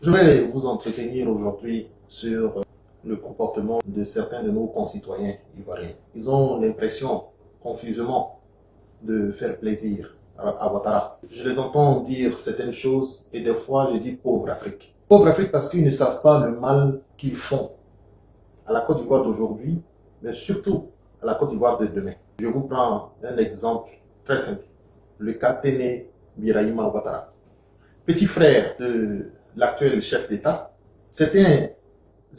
Je vais vous entretenir aujourd'hui sur le comportement de certains de nos concitoyens ivoiriens. Ils ont l'impression, confusément, de faire plaisir à Ouattara. Je les entends dire certaines choses et des fois je dis pauvre Afrique. Pauvre Afrique parce qu'ils ne savent pas le mal qu'ils font à la Côte d'Ivoire d'aujourd'hui, mais surtout à la Côte d'Ivoire de demain. Je vous prends un exemple très simple. Le cas Téné Birahima Ouattara. Petit frère de l'actuel chef d'État, certains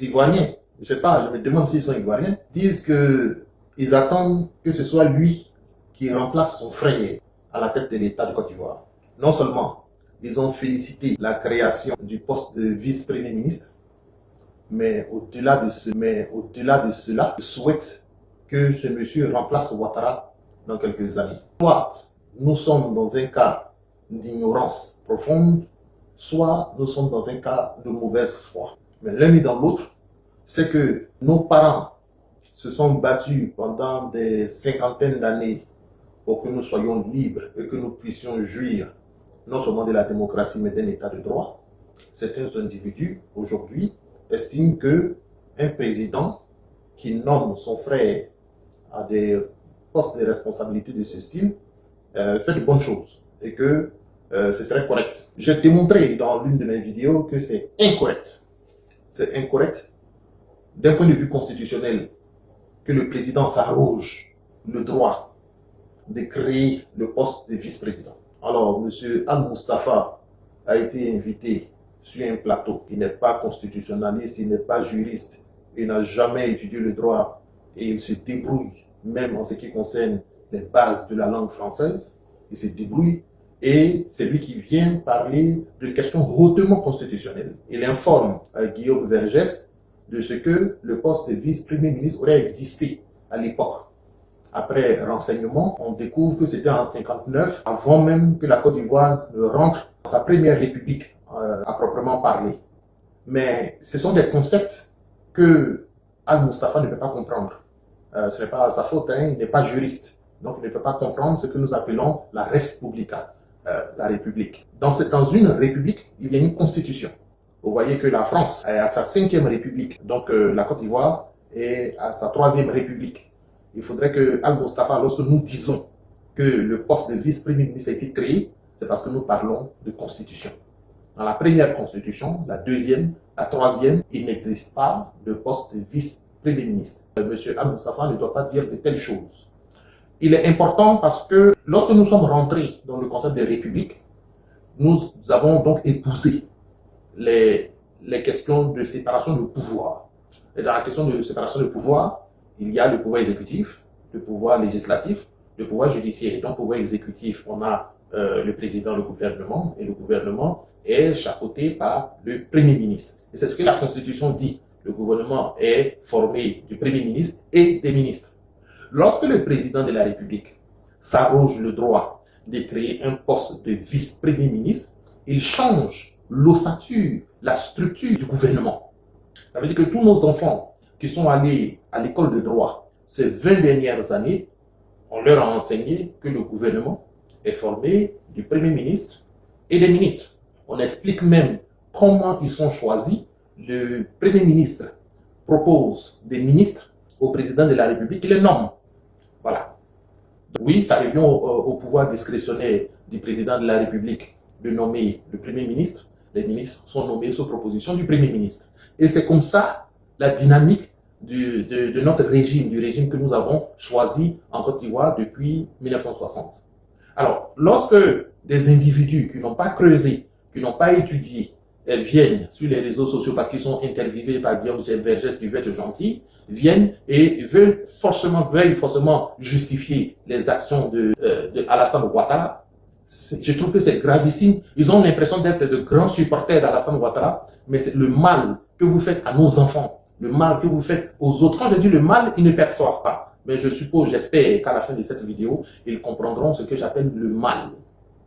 Ivoiriens, je sais pas, je me demande s'ils sont Ivoiriens, disent qu'ils attendent que ce soit lui qui remplace son frère à la tête de l'État de Côte d'Ivoire. Non seulement ils ont félicité la création du poste de vice-premier ministre, mais au-delà de cela, ils souhaitent que ce monsieur remplace Ouattara dans quelques années. Soit nous sommes dans un cas d'ignorance profonde, soit nous sommes dans un cas de mauvaise foi. Mais l'un et dans l'autre, c'est que nos parents se sont battus pendant des cinquantaines d'années pour que nous soyons libres et que nous puissions jouir non seulement de la démocratie, mais d'un état de droit. Certains individus, aujourd'hui, estiment qu'un président qui nomme son frère à des postes de responsabilité de ce style fait de bonnes choses et que ce serait correct. J'ai démontré dans l'une de mes vidéos que c'est incorrect. C'est incorrect d'un point de vue constitutionnel que le président s'arroge le droit de créer le poste de vice-président. Alors, M. Al-Mustafa a été invité sur un plateau. Il n'est pas constitutionnaliste, il n'est pas juriste, il n'a jamais étudié le droit et il se débrouille, même en ce qui concerne les bases de la langue française. Il se débrouille et c'est lui qui vient parler de questions hautement constitutionnelles. Il informe Guillaume Vergès de ce que le poste de vice-premier ministre aurait existé à l'époque. Après renseignement, on découvre que c'était en 59, avant même que la Côte d'Ivoire ne rentre dans sa première république à proprement parler. Mais ce sont des concepts que Al-Mustafa ne peut pas comprendre. Ce n'est pas sa faute, hein, il n'est pas juriste. Donc il ne peut pas comprendre ce que nous appelons la res publica, la République. Dans une république, il y a une constitution. Vous voyez que la France est à sa 5e république, donc la Côte d'Ivoire est à sa 3e république. Il faudrait que Al-Mustafa, lorsque nous disons que le poste de vice-premier ministre a été créé, c'est parce que nous parlons de constitution. Dans la première constitution, la deuxième, la troisième, il n'existe pas de poste de vice-premier ministre. Monsieur Al-Mustafa ne doit pas dire de telles choses. Il est important parce que lorsque nous sommes rentrés dans le concept de république, nous avons donc épousé les questions de séparation de pouvoir. Et dans la question de séparation de pouvoir, il y a le pouvoir exécutif, le pouvoir législatif, le pouvoir judiciaire. Et dans le pouvoir exécutif, on a le président, le gouvernement, et le gouvernement est chapeauté par le Premier ministre. Et c'est ce que la Constitution dit. Le gouvernement est formé du Premier ministre et des ministres. Lorsque le président de la République s'arroge le droit de créer un poste de vice-premier ministre, il change l'ossature, la structure du gouvernement. Ça veut dire que tous nos enfants qui sont allés à l'école de droit ces 20 dernières années, on leur a enseigné que le gouvernement est formé du Premier ministre et des ministres. On explique même comment ils sont choisis. Le Premier ministre propose des ministres au président de la République, il les nomme. Voilà. Oui, ça revient au pouvoir discrétionnaire du président de la République de nommer le Premier ministre. Les ministres sont nommés sous proposition du Premier ministre. Et c'est comme ça la dynamique de notre régime, du régime que nous avons choisi en Côte d'Ivoire depuis 1960. Alors, lorsque des individus qui n'ont pas creusé, qui n'ont pas étudié, viennent sur les réseaux sociaux parce qu'ils sont interviewés par Guillaume Vergès qui veut être gentil, viennent et veulent forcément justifier les actions de Alassane Ouattara, je trouve que c'est gravissime. Ils ont l'impression d'être de grands supporters d'Alassane Ouattara, mais c'est le mal que vous faites à nos enfants, le mal que vous faites aux autres. Quand je dis le mal, ils ne perçoivent pas. Mais je suppose, j'espère qu'à la fin de cette vidéo, ils comprendront ce que j'appelle le mal.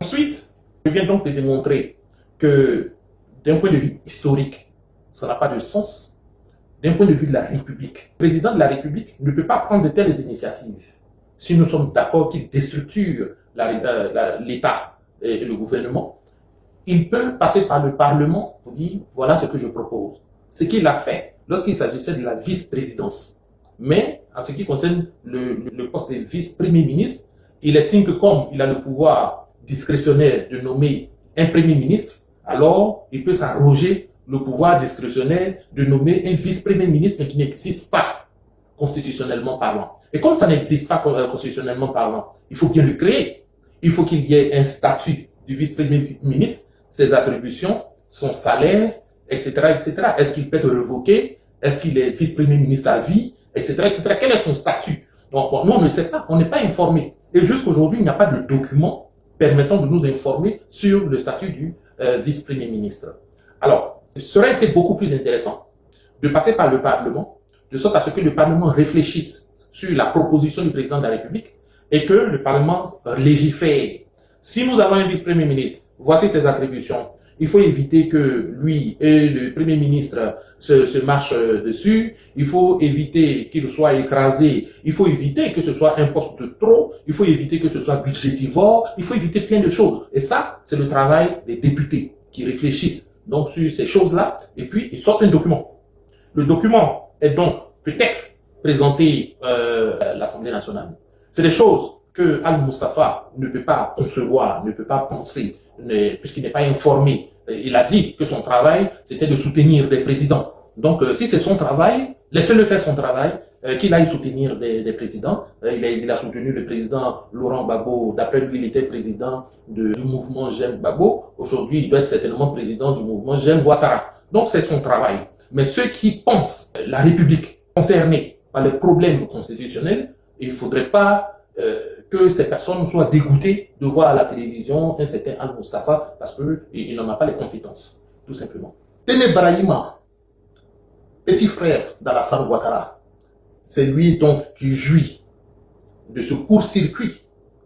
Ensuite, je viens donc de démontrer que d'un point de vue historique, ça n'a pas de sens. D'un point de vue de la République, le président de la République ne peut pas prendre de telles initiatives. Si nous sommes d'accord qu'il déstructure l'État et le gouvernement, il peut passer par le Parlement pour dire voilà ce que je propose. Ce qu'il a fait lorsqu'il s'agissait de la vice-présidence. Mais en ce qui concerne le poste de vice-premier ministre, il estime que comme il a le pouvoir discrétionnaire de nommer un premier ministre, alors il peut s'arroger le pouvoir discrétionnaire de nommer un vice-premier ministre mais qui n'existe pas constitutionnellement parlant. Et comme ça n'existe pas constitutionnellement parlant, il faut bien le créer. Il faut qu'il y ait un statut du vice-premier ministre, ses attributions, son salaire, etc., etc. Est-ce qu'il peut être révoqué? Est-ce qu'il est vice-premier ministre à vie? Etc., etc. Quel est son statut? Donc, nous, on ne sait pas, on n'est pas informé. Et jusqu'aujourd'hui, il n'y a pas de document permettant de nous informer sur le statut du vice-premier ministre. Alors, ce serait été beaucoup plus intéressant de passer par le Parlement, de sorte à ce que le Parlement réfléchisse sur la proposition du président de la République et que le Parlement légifère. Si nous avons un vice-premier ministre, voici ses attributions. Il faut éviter que lui et le Premier ministre se marchent dessus. Il faut éviter qu'il soit écrasé. Il faut éviter que ce soit un poste de trop. Il faut éviter que ce soit budgétivore. Il faut éviter plein de choses. Et ça, c'est le travail des députés qui réfléchissent donc sur ces choses-là. Et puis, ils sortent un document. Le document est donc peut-être présenté à l'Assemblée nationale. C'est des choses que Al-Mustafa ne peut pas concevoir, ne peut pas penser, puisqu'il n'est pas informé. Il a dit que son travail, c'était de soutenir des présidents. Donc, si c'est son travail, laissez-le faire son travail, qu'il aille soutenir des présidents. Il a soutenu le président Laurent Gbagbo. D'après lui, il était président du mouvement J'aime Gbagbo. Aujourd'hui, il doit être certainement président du mouvement J'aime Ouattara. Donc, c'est son travail. Mais ceux qui pensent la République concernée par les problèmes constitutionnels, il ne faudrait pas que ces personnes soient dégoûtées de voir à la télévision un certain Al-Mustafa parce qu'il n'en a pas les compétences, tout simplement. Tene Brahima, petit frère d'Alassane Ouattara, c'est lui donc qui jouit de ce court-circuit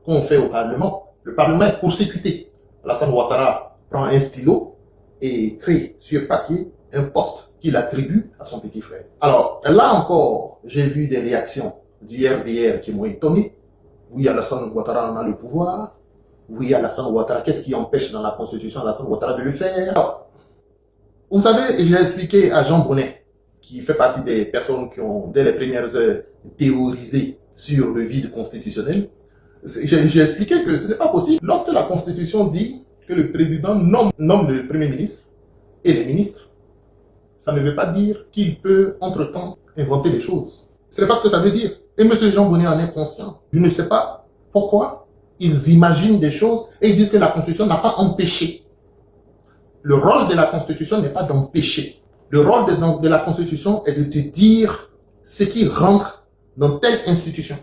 qu'on fait au Parlement. Le Parlement est court-circuité. Alassane Ouattara prend un stylo et crée sur papier un poste qu'il attribue à son petit frère. Alors, là encore, j'ai vu des réactions du RDR qui m'ont étonné. Oui, Alassane Ouattara en a le pouvoir. Oui, Alassane Ouattara, qu'est-ce qui empêche dans la Constitution Alassane Ouattara de le faire? Alors, vous savez, j'ai expliqué à Jean Bonnet, qui fait partie des personnes qui ont, dès les premières heures, théorisé sur le vide constitutionnel. J'ai expliqué que ce n'est pas possible. Lorsque la Constitution dit que le président nomme le Premier ministre et les ministres, ça ne veut pas dire qu'il peut, entre-temps, inventer des choses. Ce n'est pas ce que ça veut dire. Et M. Jean Bonnet en est conscient. Je ne sais pas pourquoi ils imaginent des choses et ils disent que la Constitution n'a pas empêché. Le rôle de la Constitution n'est pas d'empêcher. Le rôle de la Constitution est de te dire ce qui rentre dans telle institution.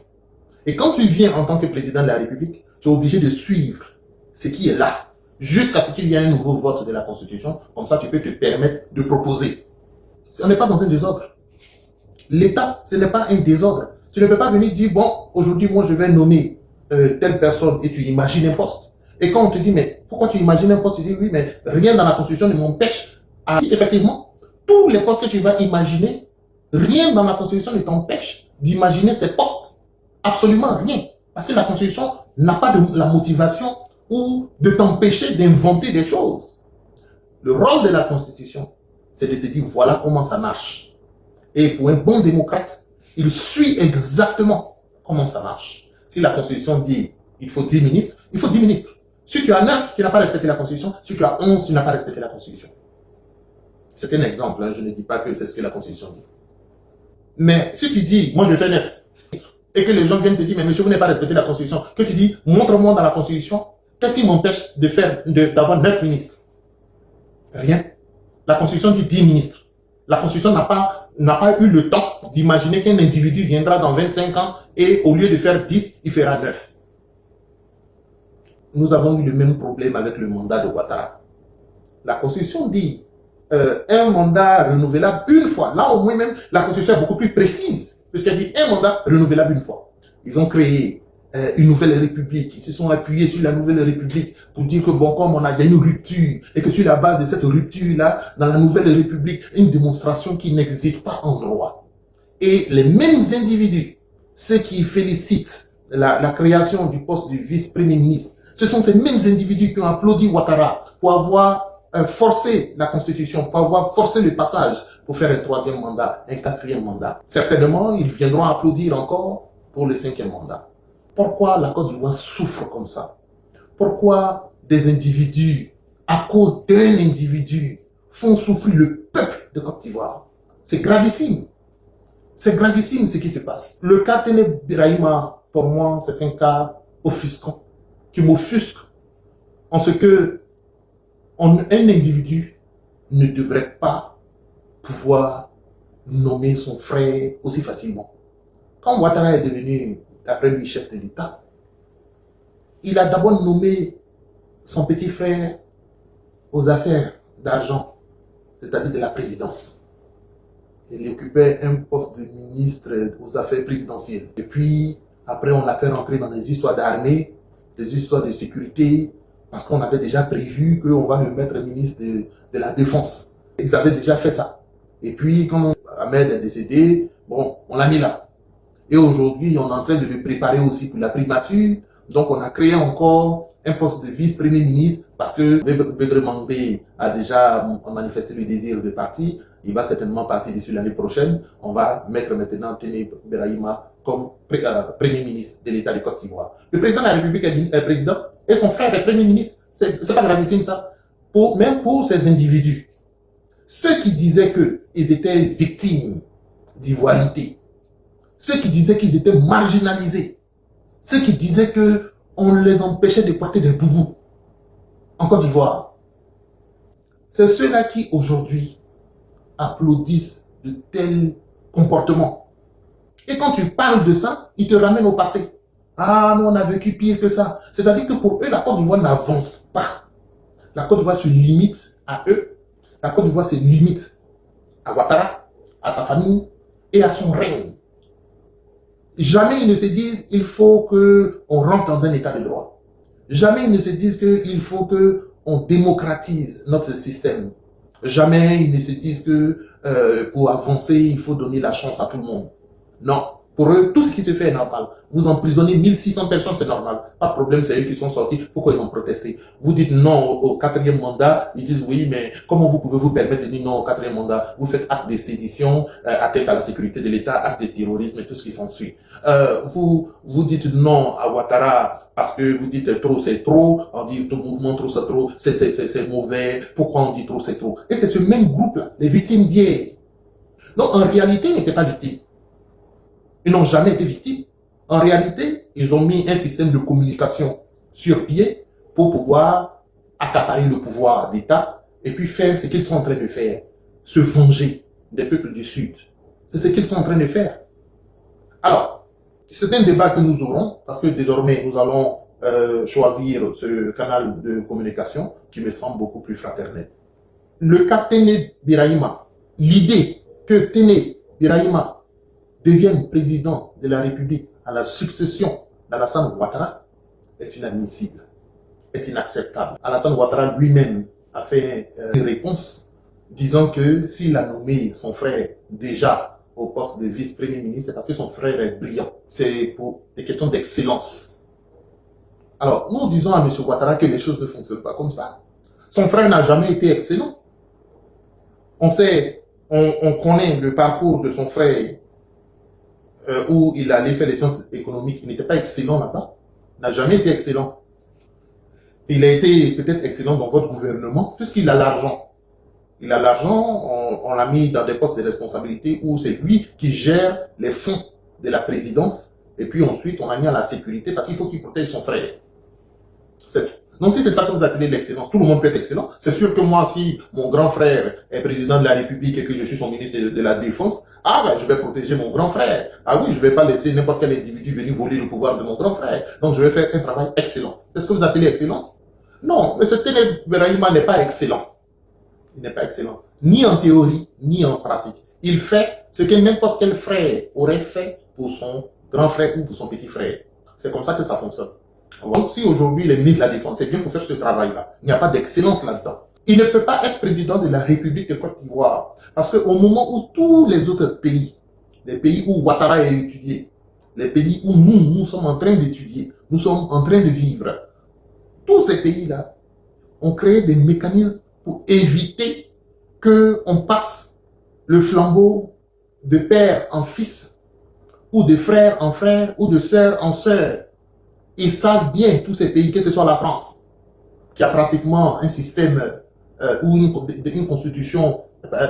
Et quand tu viens en tant que président de la République, tu es obligé de suivre ce qui est là, jusqu'à ce qu'il y ait un nouveau vote de la Constitution. Comme ça, tu peux te permettre de proposer. On n'est pas dans un désordre. L'État, ce n'est pas un désordre. Tu ne peux pas venir dire, bon, aujourd'hui, moi, je vais nommer telle personne et tu imagines un poste. Et quand on te dit, mais pourquoi tu imagines un poste, tu dis, oui, mais rien dans la Constitution ne m'empêche. Effectivement, tous les postes que tu vas imaginer, rien dans la Constitution ne t'empêche d'imaginer ces postes. Absolument rien. Parce que la Constitution n'a pas de la motivation ou de t'empêcher d'inventer des choses. Le rôle de la Constitution, c'est de te dire, voilà comment ça marche. Et pour un bon démocrate, il suit exactement comment ça marche. Si la Constitution dit il faut 10 ministres, il faut 10 ministres. Si tu as 9, tu n'as pas respecté la Constitution. Si tu as 11, tu n'as pas respecté la Constitution. C'est un exemple, hein. Je ne dis pas que c'est ce que la Constitution dit. Mais si tu dis, moi je fais 9, et que les gens viennent te dire, mais monsieur, vous n'avez pas respecté la Constitution, que tu dis, montre-moi dans la Constitution, qu'est-ce qui m'empêche d'avoir 9 ministres? Rien. La Constitution dit 10 ministres. La Constitution n'a pas eu le temps d'imaginer qu'un individu viendra dans 25 ans et au lieu de faire 10, il fera 9. Nous avons eu le même problème avec le mandat de Ouattara. La Constitution dit un mandat renouvelable une fois. Là, au moins même, la Constitution est beaucoup plus précise, puisqu'elle dit un mandat renouvelable une fois. Ils ont créé une nouvelle république. Ils se sont appuyés sur la nouvelle république pour dire que bon, comme il y a une rupture, et que sur la base de cette rupture-là, dans la nouvelle république, une démonstration qui n'existe pas en droit. Et les mêmes individus, ceux qui félicitent la création du poste du vice-premier ministre, Ce sont ces mêmes individus qui ont applaudi Ouattara pour avoir forcé la Constitution, pour avoir forcé le passage pour faire un troisième mandat, un quatrième mandat. Certainement, ils viendront applaudir encore pour le cinquième mandat. Pourquoi la Côte d'Ivoire souffre comme ça? Pourquoi des individus, à cause d'un individu, font souffrir le peuple de Côte d'Ivoire? C'est gravissime. C'est gravissime ce qui se passe. Le cas Téné Birahima, pour moi, c'est un cas offusquant, qui m'offusque, en ce que un individu ne devrait pas pouvoir nommer son frère aussi facilement. Quand Ouattara est devenu, d'après lui, chef de l'État, il a d'abord nommé son petit frère aux affaires d'argent, c'est-à-dire de la présidence. Il occupait un poste de ministre aux affaires présidentielles. Et puis, après, on l'a fait rentrer dans des histoires d'armée, des histoires de sécurité, parce qu'on avait déjà prévu qu'on va le mettre ministre de la Défense. Ils avaient déjà fait ça. Et puis, quand Ahmed est décédé, bon, on l'a mis là. Et aujourd'hui, on est en train de le préparer aussi pour la primature. Donc, on a créé encore un poste de vice-premier ministre parce que Bégré Mangbe a déjà manifesté le désir de partir. Il va certainement partir d'ici l'année prochaine. On va mettre maintenant Téné Birahima comme premier ministre de l'État de Côte d'Ivoire. Le président de la République est président et son frère est premier ministre. C'est pas gravissime ça. Même pour ces individus. Ceux qui disaient qu'ils étaient victimes d'ivoirité, ceux qui disaient qu'ils étaient marginalisés, ceux qui disaient qu'on les empêchait de porter des boubous en Côte d'Ivoire, c'est ceux-là qui aujourd'hui applaudissent de tels comportements. Et quand tu parles de ça, ils te ramènent au passé. Ah, nous on a vécu pire que ça. C'est-à-dire que pour eux, la Côte d'Ivoire n'avance pas. La Côte d'Ivoire se limite à eux. La Côte d'Ivoire se limite à Ouattara, à sa famille et à son règne. Jamais ils ne se disent il faut qu'on rentre dans un état de droit. Jamais ils ne se disent qu'il faut qu'on démocratise notre système. Jamais ils ne se disent que pour avancer, il faut donner la chance à tout le monde. Non. Pour eux, tout ce qui se fait est normal. Vous emprisonnez 1600 personnes, c'est normal. Pas de problème, c'est eux qui sont sortis. Pourquoi ils ont protesté? Vous dites non au quatrième mandat. Ils disent oui, mais comment vous pouvez vous permettre de dire non au quatrième mandat? Vous faites acte de sédition, atteinte à la sécurité de l'État, acte de terrorisme et tout ce qui s'ensuit. Vous dites non à Ouattara parce que vous dites trop c'est trop. On dit tout mouvement trop c'est trop, c'est mauvais. Pourquoi on dit trop c'est trop? Et c'est ce même groupe-là, les victimes d'hier. Non, en réalité, ils n'étaient pas victimes. Ils n'ont jamais été victimes. En réalité, ils ont mis un système de communication sur pied pour pouvoir accaparer le pouvoir d'État et puis faire ce qu'ils sont en train de faire. Se venger des peuples du Sud. C'est ce qu'ils sont en train de faire. Alors, c'est un débat que nous aurons parce que désormais, nous allons choisir ce canal de communication qui me semble beaucoup plus fraternel. Le cas Téné Birahima, l'idée que Téné Birahima devienne président de la République à la succession d'Alassane Ouattara est inadmissible, est inacceptable. Alassane Ouattara lui-même a fait une réponse disant que s'il a nommé son frère déjà au poste de vice-premier ministre, c'est parce que son frère est brillant. C'est pour des questions d'excellence. Alors, nous disons à M. Ouattara que les choses ne fonctionnent pas comme ça. Son frère n'a jamais été excellent. On sait, on connaît le parcours de son frère où il allait faire les sciences économiques, il n'était pas excellent là-bas, n'a jamais été excellent. Il a été peut-être excellent dans votre gouvernement, puisqu'il a l'argent. Il a l'argent, on l'a mis dans des postes de responsabilité où c'est lui qui gère les fonds de la présidence, et puis ensuite on l'a mis à la sécurité parce qu'il faut qu'il protège son frère. Donc si c'est ça que vous appelez l'excellence, tout le monde peut être excellent. C'est sûr que moi, si mon grand frère est président de la République et que je suis son ministre de la Défense, je vais protéger mon grand frère. Ah oui, je vais pas laisser n'importe quel individu venir voler le pouvoir de mon grand frère. Donc je vais faire un travail excellent. C'est ce que vous appelez excellence? Non, mais ce Téné Birahima n'est pas excellent. Il n'est pas excellent. Ni en théorie, ni en pratique. Il fait ce que n'importe quel frère aurait fait pour son grand frère ou pour son petit frère. C'est comme ça que ça fonctionne. Donc, si aujourd'hui il est ministre de la Défense, c'est bien pour faire ce travail-là. Il n'y a pas d'excellence là-dedans. Il ne peut pas être président de la République de Côte d'Ivoire. Parce qu'au moment où tous les autres pays, les pays où Ouattara est étudié, les pays où nous sommes en train d'étudier, nous sommes en train de vivre, tous ces pays-là ont créé des mécanismes pour éviter qu'on passe le flambeau de père en fils, ou de frère en frère, ou de sœur en sœur. Ils savent bien, tous ces pays, que ce soit la France, qui a pratiquement un système ou une constitution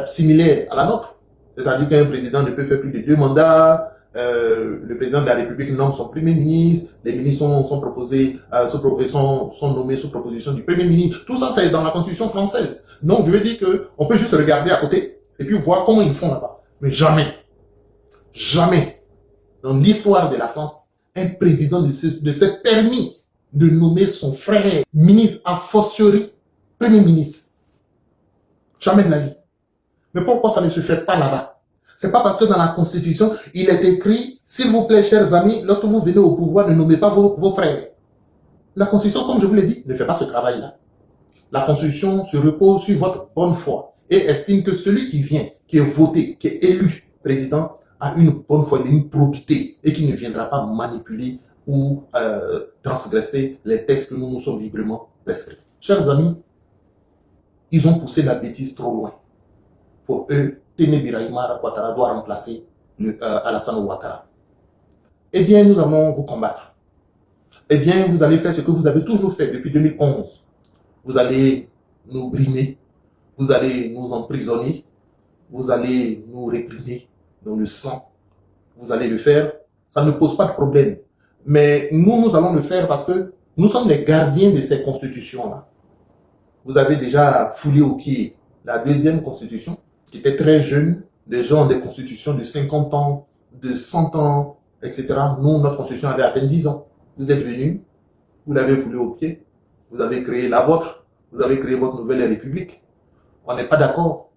similaire à la nôtre. C'est-à-dire qu'un président ne peut faire plus de 2 mandats, le président de la République nomme son premier ministre, les ministres sont proposés, sont nommés sous proposition du premier ministre. Tout ça, c'est dans la constitution française. Donc, je veux dire qu'on peut juste regarder à côté et puis voir comment ils font là-bas. Mais jamais, jamais, dans l'histoire de la France, un président ne s'est permis de nommer son frère ministre, a fortiori premier ministre. Jamais de la vie. Mais pourquoi ça ne se fait pas là-bas? C'est pas parce que dans la Constitution, il est écrit, s'il vous plaît, chers amis, lorsque vous venez au pouvoir, ne nommez pas vos frères. La Constitution, comme je vous l'ai dit, ne fait pas ce travail-là. La Constitution se repose sur votre bonne foi et estime que celui qui vient, qui est voté, qui est élu président, a une bonne foi, une probité et qui ne viendra pas manipuler ou transgresser les textes que nous nous sommes librement prescrits. Chers amis, ils ont poussé la bêtise trop loin. Pour eux, Téné Birahima Ouattara doit remplacer Alassane Ouattara. Eh bien, nous allons vous combattre. Eh bien, vous allez faire ce que vous avez toujours fait depuis 2011. Vous allez nous brimer, vous allez nous emprisonner, vous allez nous réprimer dans le sang. Vous allez le faire, ça ne pose pas de problème. Mais nous allons le faire parce que nous sommes les gardiens de ces constitutions-là. Vous avez déjà foulé au pied la deuxième constitution, qui était très jeune, des gens ont des constitutions de 50 ans, de 100 ans, etc. Nous, notre constitution avait à peine 10 ans. Vous êtes venus, vous l'avez foulé au pied, vous avez créé la vôtre, vous avez créé votre nouvelle république. On n'est pas d'accord.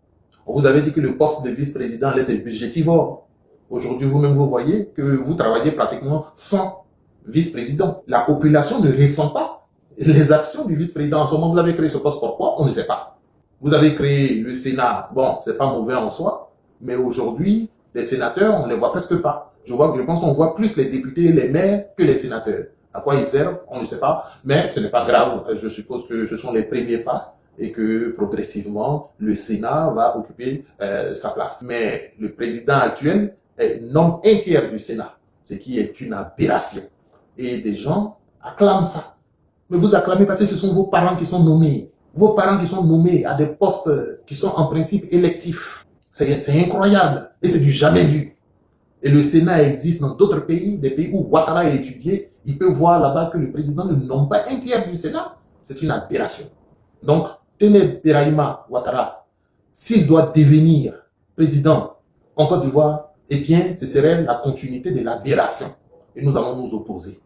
On vous avait dit que le poste de vice-président allait être budgétivore. Aujourd'hui, vous-même, vous voyez que vous travaillez pratiquement sans vice-président. La population ne ressent pas les actions du vice-président. En ce moment, vous avez créé ce poste pourquoi? On ne sait pas. Vous avez créé le Sénat. Bon, c'est pas mauvais en soi, mais aujourd'hui, les sénateurs, on ne les voit presque pas. Je pense qu'on voit plus les députés et les maires que les sénateurs. À quoi ils servent? On ne sait pas, mais ce n'est pas grave. Je suppose que ce sont les premiers pas et que progressivement, le Sénat va occuper sa place. Mais le président actuel nomme un tiers du Sénat, ce qui est une aberration. Et des gens acclament ça. Mais vous acclamez parce que ce sont vos parents qui sont nommés. Vos parents qui sont nommés à des postes qui sont en principe électifs. C'est incroyable. Et c'est du jamais vu. Et le Sénat existe dans d'autres pays, des pays où Ouattara est étudié. Il peut voir là-bas que le président ne nomme pas un tiers du Sénat. C'est une aberration. Donc, Téné Birahima Ouattara, s'il doit devenir président en Côte d'Ivoire, eh bien, ce serait la continuité de l'aberration. Et nous allons nous opposer.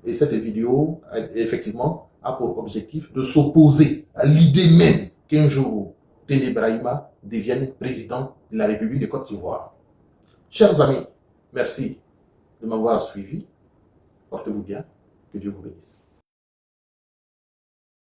Et cette vidéo, effectivement, a pour objectif de s'opposer à l'idée même qu'un jour, Téné Birahima devienne président de la République de Côte d'Ivoire. Chers amis, merci de m'avoir suivi. Portez-vous bien. Que Dieu vous bénisse.